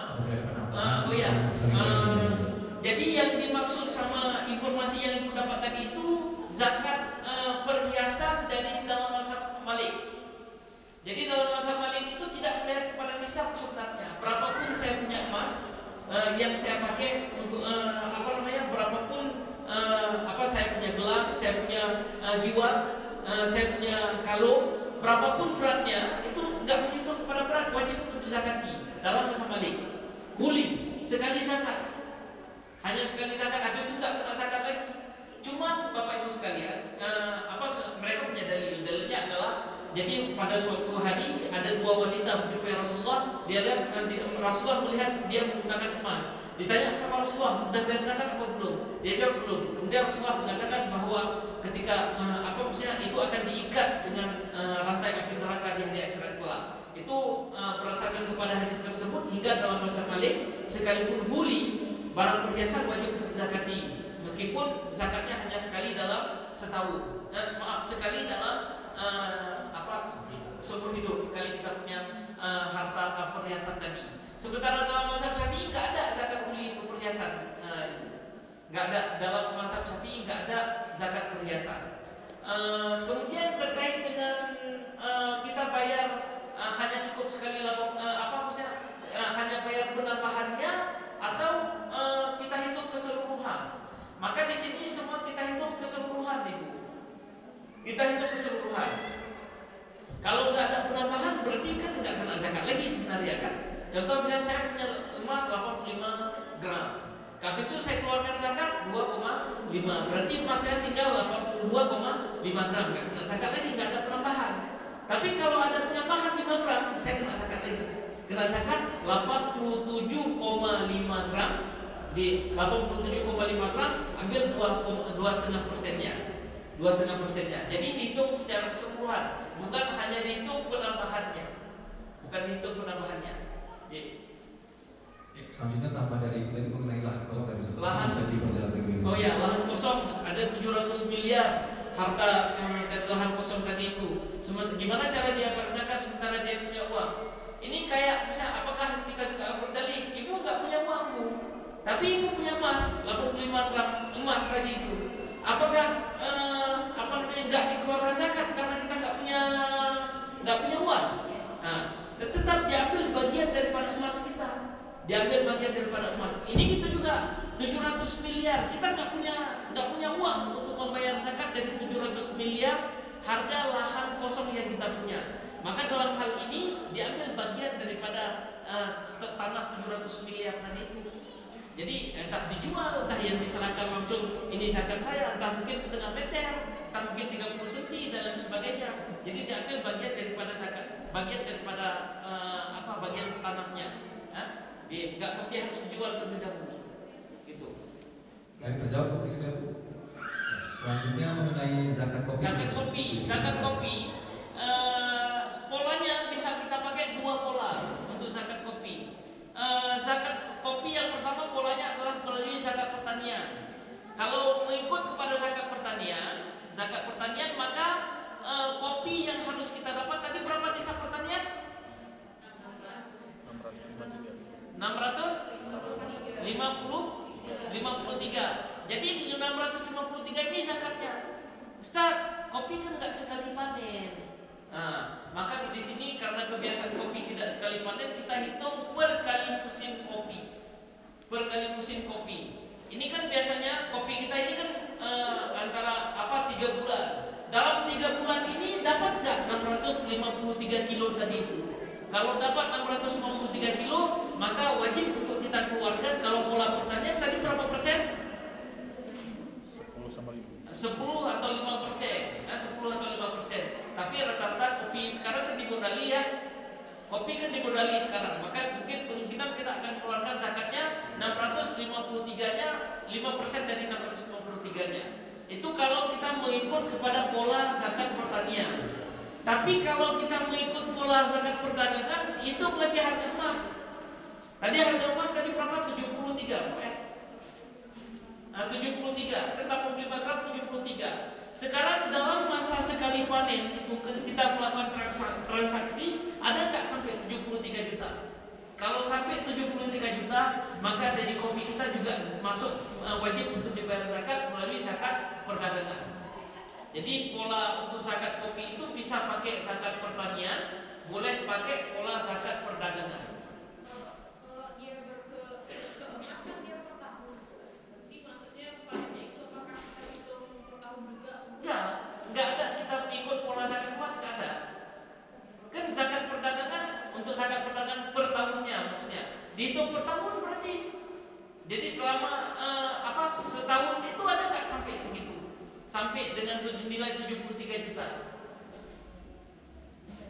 Jadi yang dimaksud sama informasi yang ibu dapat tadi itu zakat perhiasan dari dalam mazhab Malik. Jadi dalam mazhab Malik itu tidak melihat kepada nisab sebenarnya. Berapapun saya punya emas yang saya pakai untuk berapapun saya punya gelang, saya punya giwat, saya punya kalung, berapapun beratnya itu nggak menghitung kepada berat, wajib untuk dizakati dalam mazhab Malik. Huli sekali zakat, hanya sekali zakat, habis itu nggak kena zakat lagi. Cuma Bapak Ibu sekalian, mereka punya dalilnya adalah, jadi pada suatu hari ada dua wanita menjumpai Rasulullah. Dia lihat Rasulullah melihat dia menggunakan emas. Ditanya sama Rasulullah, sudah bayar zakat apa belum? Dia jawab belum. Kemudian Rasulullah mengatakan bahwa ketika itu akan diikat dengan rantai api neraka di hari akhirat kelak. Itu berdasarkan kepada hadis tersebut, hingga dalam mazhab Malik sekalipun huli barang perhiasan wajib dizakati meskipun zakatnya hanya sekali dalam setahun. Sekali dalam seumur hidup, sekali kita punya harta perhiasan tadi. Sementara dalam mazhab Syafi'i nggak ada zakat huli itu perhiasan, nggak ada dalam mazhab Syafi'i, nggak ada zakat perhiasan. Kemudian terkait dengan kita bayar hanya cukup sekali hanya bayar penambahannya atau kita hitung keseluruhan. Maka di sini semua kita hitung keseluruhan, Ibu. Kita hitung keseluruhan. Kalau nggak ada penambahan berarti kan nggak kena zakat lagi sebenarnya kan. Contoh misalnya saya punya emas 85 gram. Habis itu saya keluarkan zakat 2,5. Berarti emas saya tinggal 82,5 gram. Nggak kena zakat lagi, nggak ada penambahan. Tapi kalau ada penambahan 5 gram, saya kena zakat lagi. Kena zakat 87,5 gram. Di 87,5 gram ambil 2,5%-nya. 2,5%-nya. Jadi dihitung secara keseluruhan, bukan hanya dihitung penambahannya. Selanjutnya tambah dari klaim mengenai lahan kosong tadi bisa diperjelas lebih. Oh ya, lahan kosong ada 700 miliar harta dari lahan kosong tadi itu. Gimana cara dia berzakat sementara dia punya uang? Ini kayak misalnya, apakah kita juga berdalih? Ibu nggak punya uang, Bu, tapi ibu punya emas 85 gram emas tadi itu. Apakah nggak dikeluarkan zakat karena kita nggak punya uang? Nah, tetap diambil bagian daripada emas kita. Ini kita juga 700 miliar. Kita nggak punya uang untuk membayar zakat dari 700 miliar harga lahan kosong yang kita punya. Maka dalam hal ini diambil bagian daripada tanah 700 miliar tadi itu. Jadi entah dijual, entah yang diserahkan langsung ini zakat saya, entah mungkin setengah meter, entah mungkin 30 cm dan lain sebagainya. Jadi diambil bagian daripada zakat, bagian daripada bagian tanahnya. Nggak mesti harus dijual terlebih dahulu. Gitu. Baik, terjawab begitu ya, Bu. Selanjutnya mengenai zakat kopi. Zakat kopi. Polanya bisa kita pakai dua pola untuk zakat kopi. Zakat kopi yang pertama polanya adalah melalui zakat pertanian. Kalau mengikut kepada zakat pertanian maka kopi yang harus kita dapat tadi berapa nisab pertanian? 653. Jadi 653 ini zakatnya. Ustaz, kopi kan nggak sekali panen. Nah, maka di sini karena kebiasaan kopi tidak sekali panen, kita hitung per kali musim kopi. Ini kan biasanya kopi kita ini kan antara 3 bulan. Dalam 3 bulan ini dapat nggak 653 kilo tadi itu? Kalau dapat 653 kilo, maka wajib untuk kita keluarkan. Kalau pola pertanian tadi berapa persen? 10 atau 5%. 10 atau 5%. Tapi rata-rata kopi sekarang kan dimodali ya. Kopi kan dimodali sekarang. Maka mungkin kemungkinan kita akan keluarkan zakatnya 653-nya 5% dari 653-nya. Itu kalau kita mengikut kepada pola zakat pertanian. Tapi kalau kita mengikut pola zakat perdagangan, itu lagi harga emas. Tadi harga emas tadi berapa? 73, ya? 73, kan 85 gram 73. Sekarang dalam masa sekali panen itu kita melakukan transaksi, ada nggak sampai 73 juta? Kalau sampai 73 juta, maka dari kopi kita juga masuk wajib untuk dibayar zakat melalui zakat perdagangan. Jadi pola untuk zakat kopi itu bisa pakai zakat pertanian, boleh pakai pola zakat perdagangan. Kalau dia ke emas kan dia per tahun. Jadi maksudnya panennya itu apakah kita hitung per tahun juga? Enggak ada kita ikut pola zakat emas, enggak ada. Kan zakat perdagangan untuk zakat perdagangan per tahunnya maksudnya. Dihitung per tahun berarti. Jadi selama setahun itu ada nggak sampai segitu? Sampai dengan nilai 73 juta.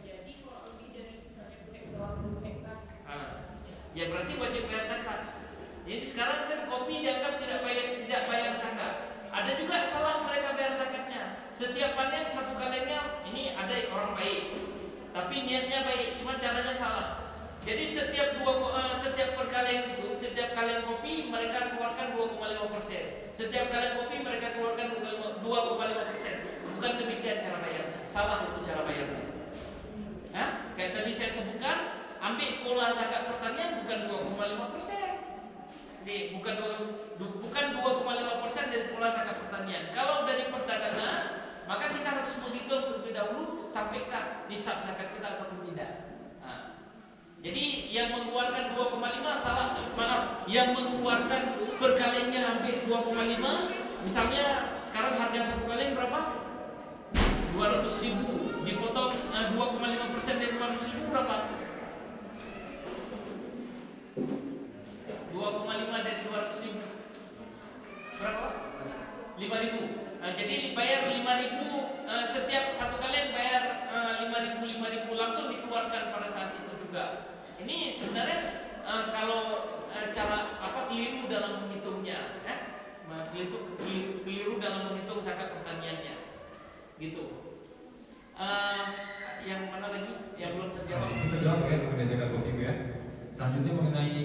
Jadi kalau lebih dari misalnya hektar. Ya berarti wajib bayar zakat. Jadi sekarang kan kopi dianggap tidak bayar zakat. Ada juga salah mereka bayar zakatnya. Setiap panen satu kalinya ini ada orang baik, tapi niatnya baik, cuma caranya salah. Jadi setiap perkalian itu, setiap kalian kopi mereka keluarkan 2,5%. Setiap kalian kopi mereka keluarkan 2,5%. Bukan demikian cara bayarnya. Salah itu cara bayarnya. Kayak tadi saya sebutkan, ambil pola zakat pertanian bukan 2,5%. Bukan 2,5% dari pola zakat pertanian. Kalau dari perdagangan, maka kita harus menghitung terlebih dahulu sampaikah nisab zakat kita ataupun tidak. Jadi yang mengeluarkan 2,5 salah, yang mengeluarkan perkaliannya hampir 2,5, misalnya sekarang harga satu kalian berapa? 200.000, dipotong 2,5% dari 200.000 berapa? 2,5 dari 200.000 berapa? 5.000. Jadi bayar 5.000 setiap satu kalian bayar 5.000 langsung dikeluarkan pada saat itu juga. Ini sebenarnya kalau cara keliru dalam menghitungnya, keliru dalam menghitung zakat pertaniannya, gitu. Yang mana lagi yang belum terjawab? Terjawab ya mengenai zakat kopi ya. Selanjutnya mengenai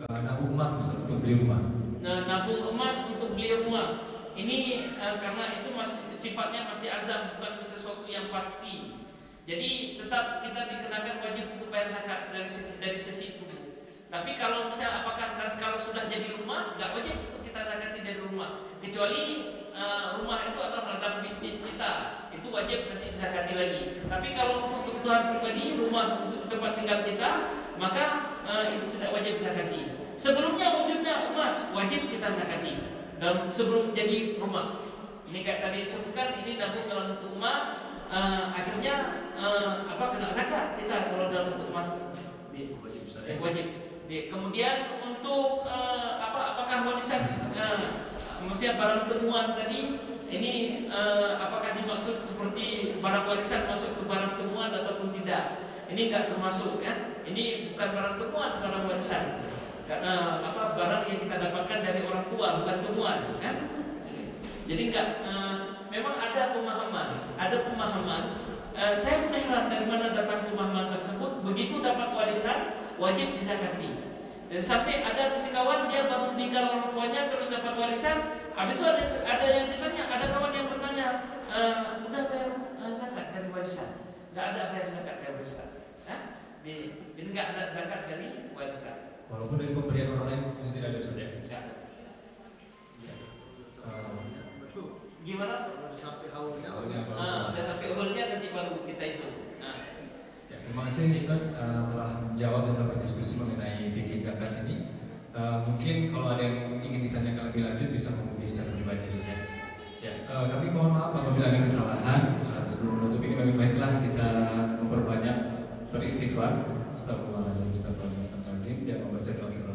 nabung emas untuk beli rumah. Nah, nabung emas untuk beli rumah ini karena itu sifatnya masih azam, bukan sesuatu yang pasti. Jadi tetap kita dikenakan wajib untuk bayar zakat dari sisi itu. Tapi kalau misalnya kalau sudah jadi rumah, nggak wajib untuk kita zakati dari rumah. Kecuali rumah itu adalah dalam bisnis kita, itu wajib nanti dizakati lagi. Tapi kalau untuk kebutuhan pribadi, rumah untuk tempat tinggal kita, maka itu tidak wajib dizakati. Sebelumnya wujudnya emas wajib kita zakati dan sebelum jadi rumah. Ini kayak tadi disebutkan, ini nabung dalam bentuk emas. Akhirnya kena zakat kita kalau dalam bentuk emas wajib. Kemudian untuk apakah warisan maksudnya barang temuan tadi ini apakah dimaksud seperti barang warisan masuk ke barang temuan ataupun tidak? Ini enggak termasuk ya. Ini bukan barang temuan, barang warisan. Karena barang yang kita dapatkan dari orang tua bukan temuan kan? Jadi enggak memang ada pemahaman. Saya pun heran dari mana datang pemahaman tersebut. Begitu dapat warisan wajib dizakati. Dan sampai ada kawan dia baru meninggal orang tuanya terus dapat warisan. Habis itu ada yang ditanya, ada kawan yang bertanya, udah bayar zakat dari warisan? Nggak ada bayar zakat dari warisan. Jadi nggak ada zakat dari warisan. Walaupun dari pemberian orang lain itu tidak ada saja. Nggak. Gimana? Sampai awalnya. Sudah sampai awalnya nanti baru kita itu. Ya, terima kasih Ustaz telah menjawab dan dapat diskusi mengenai fikih zakat ini. Mungkin kalau ada yang ingin ditanyakan lebih lanjut bisa menghubungi secara pribadi Ustaz. Ya, kami mohon maaf apabila ada kesalahan. Sebelum menutup ini lebih baiklah kita memperbanyak beristighfar. Astagfirullahaladzim. Dan membaca doa kita.